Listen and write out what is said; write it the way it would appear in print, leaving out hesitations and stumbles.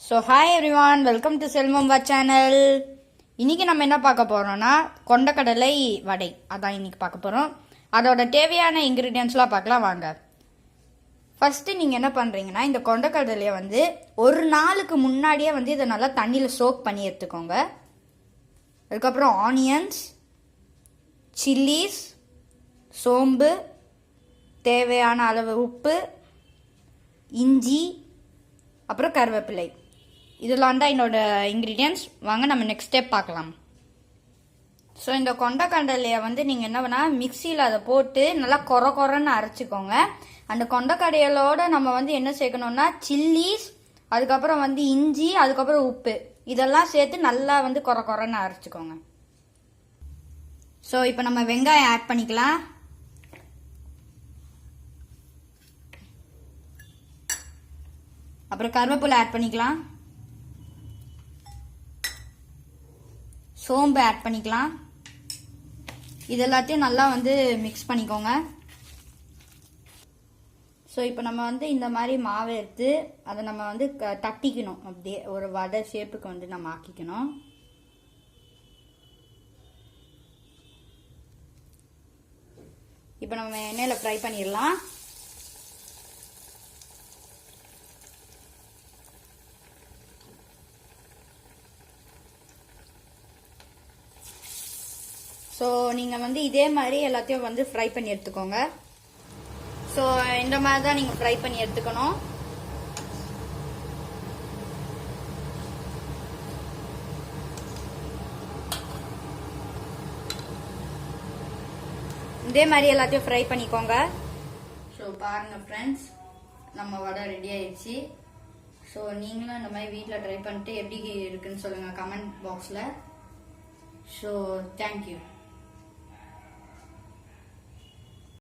So hi everyone, welcome to Selvamba channel. இன்றைக்கி நம்ம என்ன பார்க்க போகிறோம்னா கொண்டக்கடலை வடை அதான் இன்றைக்கி பார்க்க போகிறோம். அதோட தேவையான இன்க்ரீடியன்ஸ்லாம் பார்க்கலாம் வாங்க. ஃபஸ்ட்டு நீங்கள் என்ன பண்ணுறீங்கன்னா, இந்த கொண்டக்கடலையை வந்து ஒரு நாளுக்கு முன்னாடியே வந்து இதை நல்லா தண்ணியில் சோக் பண்ணி எடுத்துக்கோங்க. அதுக்கப்புறம் ஆனியன்ஸ், சில்லிஸ், சோம்பு, தேவையான அளவு உப்பு, இஞ்சி, அப்புறம் கருவேப்பிலை, இதெல்லாம் தான் என்னோட இன்க்ரீடியன்ஸ். வாங்க நம்ம நெக்ஸ்ட் ஸ்டெப் பார்க்கலாம். ஸோ இந்த கொண்டக்கடலையை வந்து நீங்கள் என்ன பண்ணால் மிக்சியில் அதை போட்டு நல்லா கொரன்னு அரைச்சிக்கோங்க. அந்த கொண்டக்கடையலோட நம்ம வந்து என்ன சேர்க்கணும்னா சில்லிஸ், அதுக்கப்புறம் வந்து இஞ்சி, அதுக்கப்புறம் உப்பு, இதெல்லாம் சேர்த்து நல்லா வந்து கொரன்னு அரைச்சிக்கோங்க. ஸோ இப்போ நம்ம வெங்காயம் ஆட் பண்ணிக்கலாம். அப்புறம் கருவேப்பிலை ஆட் பண்ணிக்கலாம். சோம்பு ஆட் பண்ணிக்கலாம். இது எல்லாத்தையும் நல்லா வந்து மிக்ஸ் பண்ணிக்கோங்க. ஸோ இப்போ நம்ம வந்து இந்த மாதிரி மாவை எடுத்து அதை நம்ம வந்து தட்டிக்கணும். அப்படியே ஒரு வடை ஷேப்புக்கு வந்து நம்ம ஆக்கிக்கணும். இப்போ நம்ம எண்ணெயில் ஃப்ரை பண்ணிடலாம். ஸோ நீங்கள் வந்து இதே மாதிரி எல்லாத்தையும் வந்து ஃப்ரை பண்ணி எடுத்துக்கோங்க. ஸோ இந்த மாதிரி தான் நீங்கள் ஃப்ரை பண்ணி எடுத்துக்கணும். இதே மாதிரி எல்லாத்தையும் ஃப்ரை பண்ணிக்கோங்க. ஸோ பாருங்கள் ஃப்ரெண்ட்ஸ், நம்ம வடை ரெடி ஆயிடுச்சு. ஸோ நீங்களும் இந்த மாதிரி வீட்டில் ட்ரை பண்ணிட்டு எப்படி இருக்குன்னு சொல்லுங்கள் கமெண்ட் பாக்ஸில். So thank you.